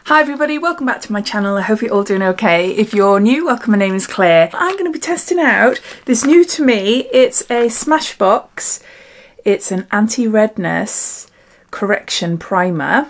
Hi everybody, welcome back to my channel. I hope you're all doing okay. If you're new, welcome, my name is Claire. I'm going to be testing out this new to me. It's a Smashbox. It's an anti-redness correction primer.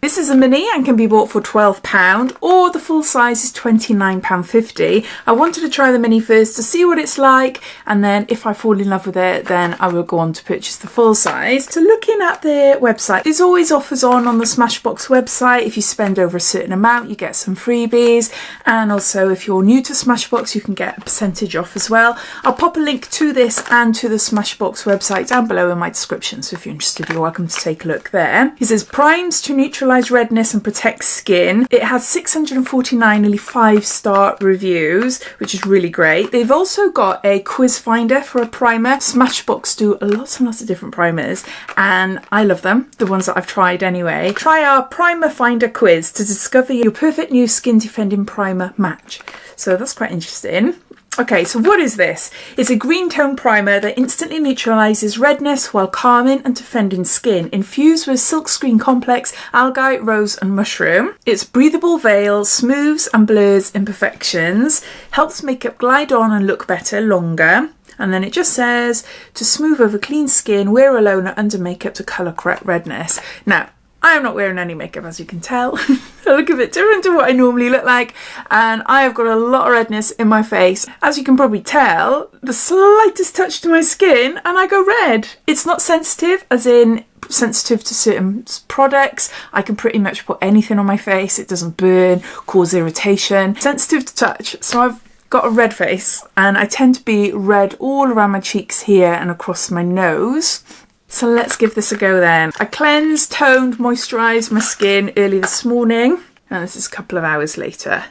This is a mini and can be bought for £12 or the full size is £29.50. I wanted to try the mini first to see what it's like, and then if I fall in love with it then I will go on to purchase the full size. So looking at the website, there's always offers on the Smashbox website. If you spend over a certain amount you get some freebies, and also if you're new to Smashbox you can get a percentage off as well. I'll pop a link to this and to the Smashbox website down below in my description, so if you're interested you're welcome to take a look there. It says primes to neutralize redness and protect skin. It has 649 nearly 5-star reviews, which is really great. They've also got a quiz finder for a primer. Smashbox do lots and lots of different primers and I love them, the ones that I've tried anyway. Try our primer finder quiz to discover your perfect new skin defending primer match. So that's quite interesting. Okay, so what is this? It's a green tone primer that instantly neutralizes redness while calming and defending skin, infused with Silkscreen Complex, Algae, Rose and Mushroom. Its breathable veil smooths and blurs imperfections, helps makeup glide on and look better longer. And then it just says to smooth over clean skin, wear alone or under makeup to colour correct redness. Now, I am not wearing any makeup, as you can tell. I look a bit different to what I normally look like, and I have got a lot of redness in my face. As you can probably tell, the slightest touch to my skin and I go red. It's not sensitive, as in sensitive to certain products. I can pretty much put anything on my face. It doesn't burn, cause irritation. Sensitive to touch, so I've got a red face, and I tend to be red all around my cheeks here and across my nose. So let's give this a go then. I cleansed, toned, moisturised my skin early this morning, and this is a couple of hours later.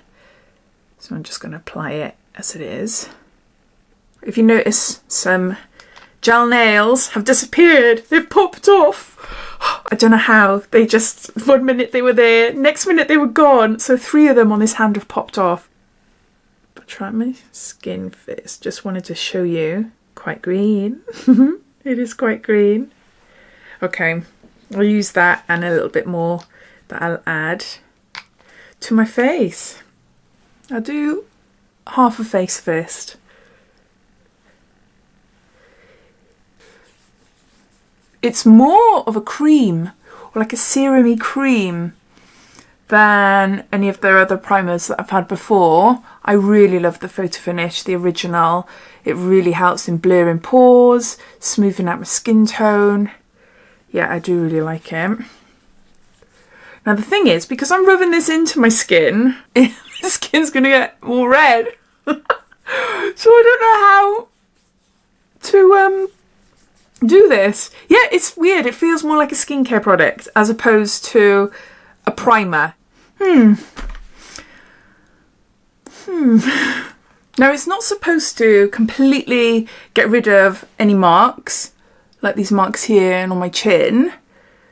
So I'm just going to apply it as it is. If you notice, some gel nails have disappeared. They've popped off. I don't know how. They just, one minute they were there, next minute they were gone. So 3 of them on this hand have popped off. But try my skin first. Just wanted to show you. Quite green. It is quite green. Okay, I'll use that and a little bit more that I'll add to my face. I'll do half a face first. It's more of a cream, or like a serum-y cream, than any of the other primers that I've had before. I really love the Photo Finish, the original. It really helps in blurring pores, smoothing out my skin tone. Yeah, I do really like it. Now the thing is, because I'm rubbing this into my skin, my skin's going to get more red. So I don't know how to do this. Yeah, it's weird. It feels more like a skincare product as opposed to a primer. Now it's not supposed to completely get rid of any marks, like these marks here and on my chin.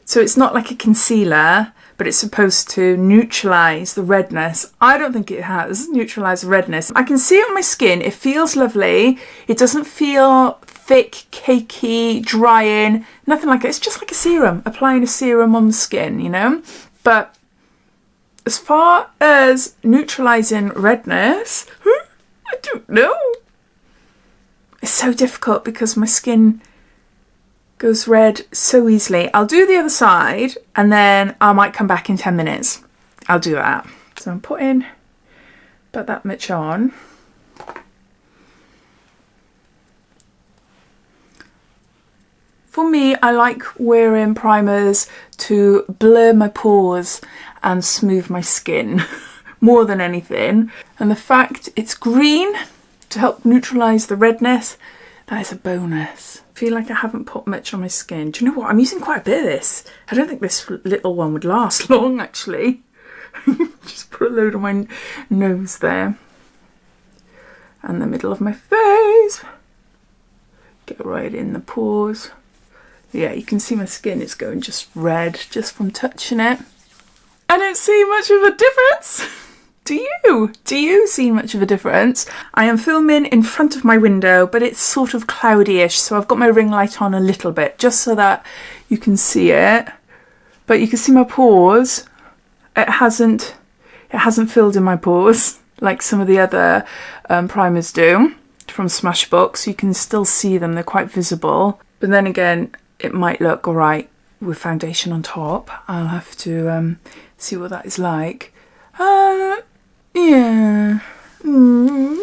So it's not like a concealer, but it's supposed to neutralise the redness. I don't think it has neutralised the redness. I can see it on my skin. It feels lovely. It doesn't feel thick, cakey, drying, nothing like it. It's just like a serum, applying a serum on the skin, you know? But as far as neutralising redness, I don't know. It's so difficult because my skin goes red so easily. I'll do the other side and then I might come back in 10 minutes. I'll do that. So I'm putting about that much on. For me, I like wearing primers to blur my pores and smooth my skin more than anything. And the fact it's green to help neutralise the redness, that is a bonus. I feel like I haven't put much on my skin. Do you know what? I'm using quite a bit of this. I don't think this little one would last long, actually. Just put a load on my nose there. And the middle of my face. Get right in the pores. Yeah, you can see my skin is going just red just from touching it. I don't see much of a difference. Do you? Do you see much of a difference? I am filming in front of my window, but it's sort of cloudy-ish, so I've got my ring light on a little bit, just so that you can see it. But you can see my pores it hasn't filled in my pores like some of the other primers do from Smashbox. You can still see them, they're quite visible. But then again, it might look alright with foundation on top. I'll have to see what that is like. Yeah. I'm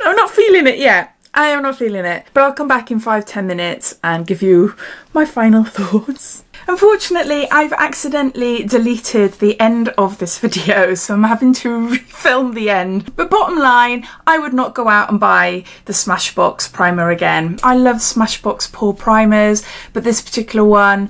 not feeling it yet. I am not feeling it. But I'll come back in 5-10 minutes and give you my final thoughts. Unfortunately, I've accidentally deleted the end of this video, so I'm having to refilm the end. But bottom line, I would not go out and buy the Smashbox primer again. I love Smashbox pore primers, but this particular one,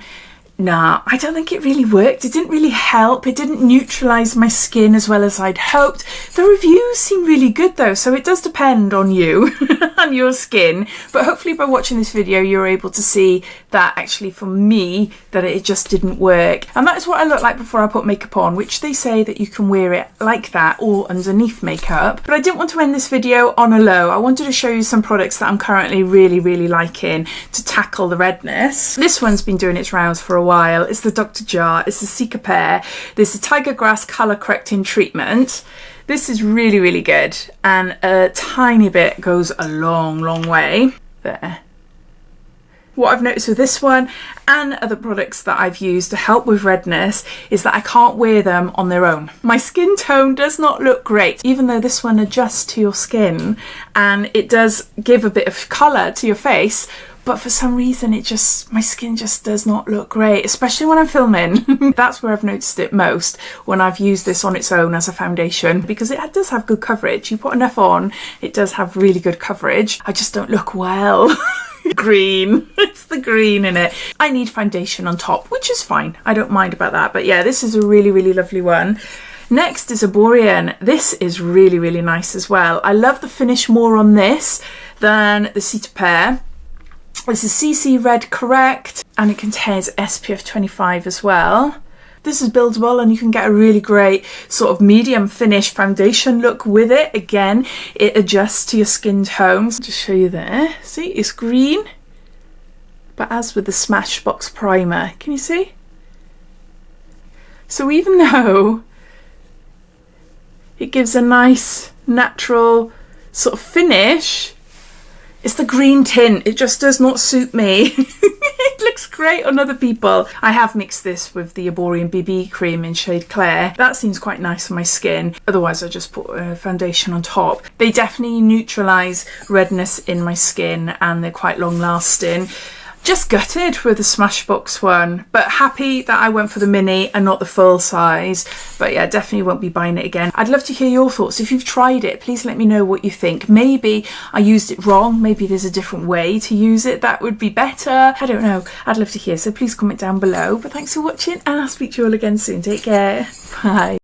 nah, I don't think it really worked. It didn't really help. It didn't neutralise my skin as well as I'd hoped. The reviews seem really good though, so it does depend on you and your skin. But hopefully by watching this video, you're able to see that actually for me, that it just didn't work. And that is what I look like before I put makeup on, which they say that you can wear it like that or underneath makeup. But I didn't want to end this video on a low. I wanted to show you some products that I'm currently really liking to tackle the redness. This one's been doing its rounds for a while. It's the Dr. Jar, it's the Cica Pear, this is Tiger Grass Colour Correcting Treatment. This is really good, and a tiny bit goes a long way. There. What I've noticed with this one and other products that I've used to help with redness is that I can't wear them on their own. My skin tone does not look great, even though this one adjusts to your skin and it does give a bit of colour to your face. But for some reason my skin just does not look great, especially when I'm filming. That's where I've noticed it most, when I've used this on its own as a foundation, because it does have good coverage. You put enough on, it does have really good coverage. I just don't look well. Green, it's the green in it. I need foundation on top, which is fine. I don't mind about that. But yeah, this is a really lovely one. Next is Arborian. This is really nice as well. I love the finish more on this than the Cica Pear. This is CC Red Correct, and it contains SPF 25 as well. This is buildable and you can get a really great sort of medium finish foundation look with it. Again, it adjusts to your skin tones. Just show you there. See, it's green. But as with the Smashbox primer, can you see? So even though it gives a nice natural sort of finish, it's the green tint, it just does not suit me. It looks great on other people. I have mixed this with the Arborian BB cream in shade Claire. That seems quite nice on my skin. Otherwise I just put a foundation on top. They definitely neutralise redness in my skin and they're quite long lasting. Just gutted with the Smashbox one, but happy that I went for the mini and not the full size. But yeah, definitely won't be buying it again. I'd love to hear your thoughts. If you've tried it, please let me know what you think. Maybe I used it wrong. Maybe there's a different way to use it that would be better. I don't know. I'd love to hear. So please comment down below. But thanks for watching and I'll speak to you all again soon. Take care. Bye.